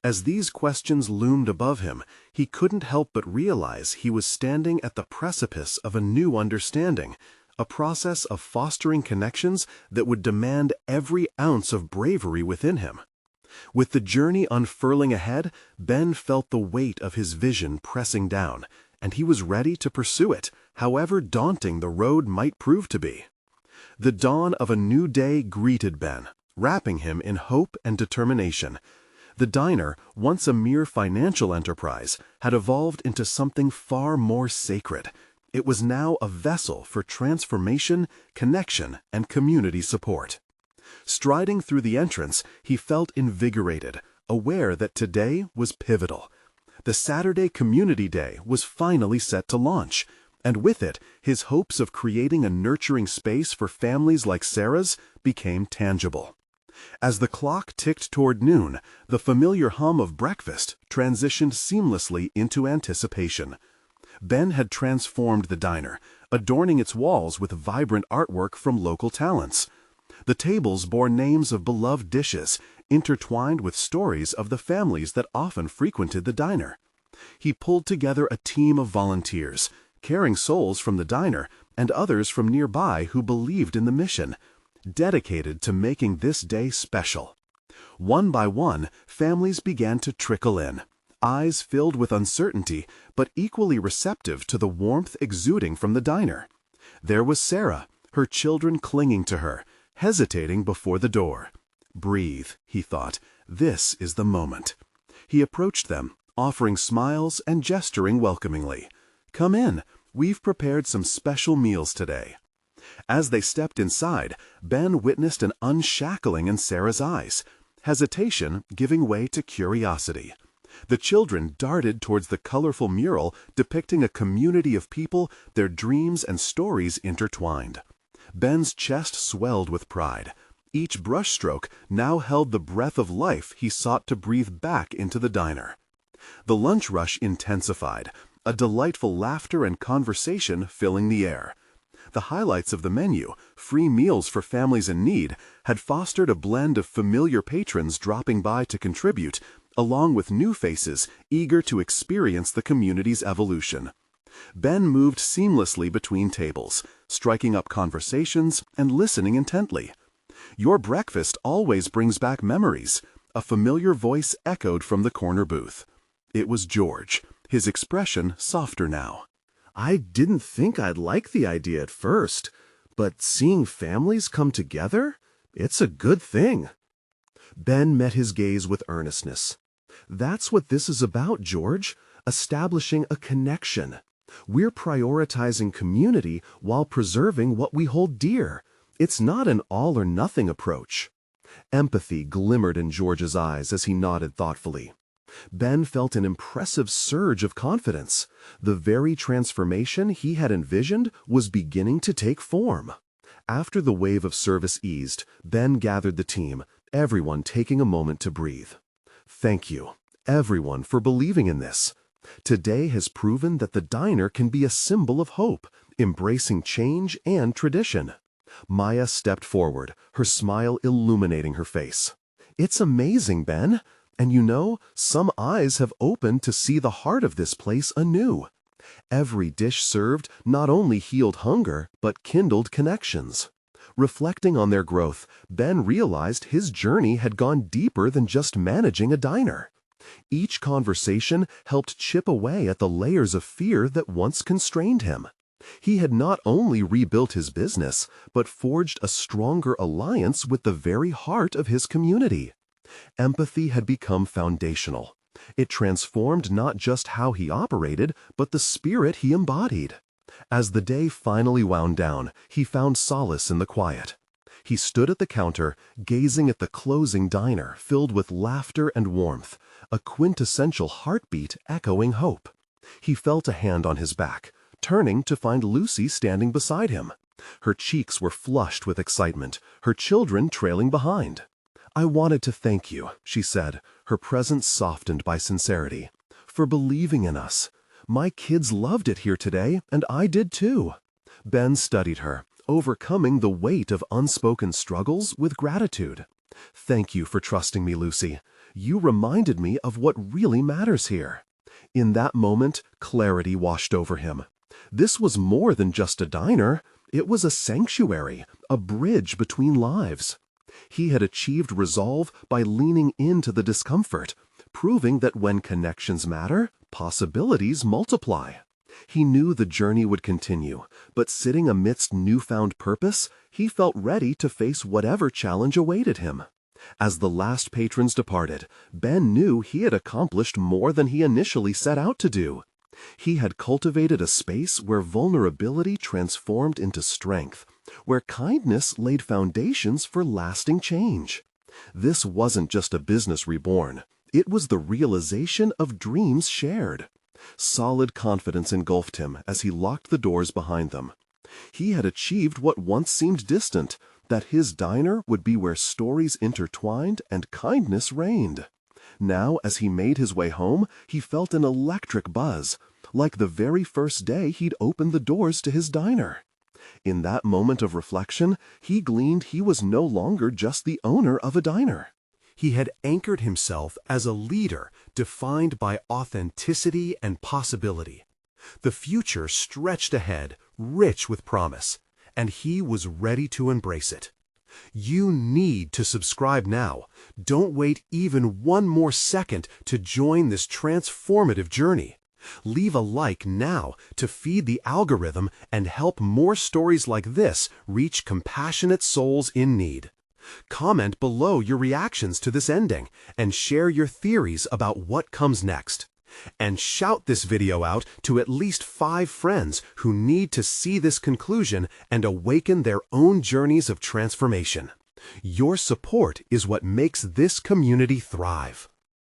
As these questions loomed above him, he couldn't help but realize he was standing at the precipice of a new understanding, a process of fostering connections that would demand every ounce of bravery within him. With the journey unfurling ahead, Ben felt the weight of his vision pressing down, and he was ready to pursue it, however daunting the road might prove to be. The dawn of a new day greeted Ben, wrapping him in hope and determination. The diner, once a mere financial enterprise, had evolved into something far more sacred. It was now a vessel for transformation, connection, and community support. Striding through the entrance, he felt invigorated, aware that today was pivotal. The Saturday Community Day was finally set to launch, and with it, his hopes of creating a nurturing space for families like Sarah's became tangible. As the clock ticked toward noon, the familiar hum of breakfast transitioned seamlessly into anticipation. Ben had transformed the diner, adorning its walls with vibrant artwork from local talents. The tables bore names of beloved dishes, intertwined with stories of the families that often frequented the diner. He pulled together a team of volunteers, caring souls from the diner and others from nearby who believed in the mission, dedicated to making this day special. One by one, families began to trickle in, eyes filled with uncertainty, but equally receptive to the warmth exuding from the diner. There was Sarah, her children clinging to her, hesitating before the door. Breathe, he thought. This is the moment. He approached them, offering smiles and gesturing welcomingly. Come in. We've prepared some special meals today. As they stepped inside, Ben witnessed an unshackling in Sarah's eyes, hesitation giving way to curiosity. The children darted towards the colorful mural depicting a community of people, their dreams and stories intertwined. Ben's chest swelled with pride. Each brushstroke now held the breath of life he sought to breathe back into the diner. The lunch rush intensified, a delightful laughter and conversation filling the air. The highlights of the menu, free meals for families in need, had fostered a blend of familiar patrons dropping by to contribute, along with new faces eager to experience the community's evolution. Ben moved seamlessly between tables, striking up conversations and listening intently. "Your breakfast always brings back memories," a familiar voice echoed from the corner booth. It was George, his expression softer now. "I didn't think I'd like the idea at first, but seeing families come together, it's a good thing." Ben met his gaze with earnestness. "That's what this is about, George, establishing a connection. We're prioritizing community while preserving what we hold dear. It's not an all-or-nothing approach." Empathy glimmered in George's eyes as he nodded thoughtfully. Ben felt an impressive surge of confidence. The very transformation he had envisioned was beginning to take form. After the wave of service eased, Ben gathered the team, everyone taking a moment to breathe. "Thank you, everyone, for believing in this. Today has proven that the diner can be a symbol of hope, embracing change and tradition." Maya stepped forward, her smile illuminating her face. "It's amazing, Ben. And you know, some eyes have opened to see the heart of this place anew. Every dish served not only healed hunger, but kindled connections." Reflecting on their growth, Ben realized his journey had gone deeper than just managing a diner. Each conversation helped chip away at the layers of fear that once constrained him. He had not only rebuilt his business, but forged a stronger alliance with the very heart of his community. Empathy had become foundational. It transformed not just how he operated, but the spirit he embodied. As the day finally wound down, he found solace in the quiet. He stood at the counter, gazing at the closing diner filled with laughter and warmth, a quintessential heartbeat echoing hope. He felt a hand on his back, turning to find Lucy standing beside him. Her cheeks were flushed with excitement, her children trailing behind. "I wanted to thank you," she said, her presence softened by sincerity, "for believing in us. My kids loved it here today, and I did too." Ben studied her, overcoming the weight of unspoken struggles with gratitude. "Thank you for trusting me, Lucy. You reminded me of what really matters here." In that moment, clarity washed over him. This was more than just a diner. It was a sanctuary, a bridge between lives. He had achieved resolve by leaning into the discomfort, proving that when connections matter, possibilities multiply. He knew the journey would continue, but sitting amidst newfound purpose, he felt ready to face whatever challenge awaited him. As the last patrons departed, Ben knew he had accomplished more than he initially set out to do. He had cultivated a space where vulnerability transformed into strength, where kindness laid foundations for lasting change. This wasn't just a business reborn. It was the realization of dreams shared. Solid confidence engulfed him as he locked the doors behind them. He had achieved what once seemed distant, that his diner would be where stories intertwined and kindness reigned. Now, as he made his way home, he felt an electric buzz, like the very first day he'd opened the doors to his diner. In that moment of reflection, he gleaned he was no longer just the owner of a diner. He had anchored himself as a leader defined by authenticity and possibility. The future stretched ahead, rich with promise, and he was ready to embrace it. You need to subscribe now. Don't wait even one more second to join this transformative journey. Leave a like now to feed the algorithm and help more stories like this reach compassionate souls in need. Comment below your reactions to this ending and share your theories about what comes next. And shout this video out to at least 5 friends who need to see this conclusion and awaken their own journeys of transformation. Your support is what makes this community thrive.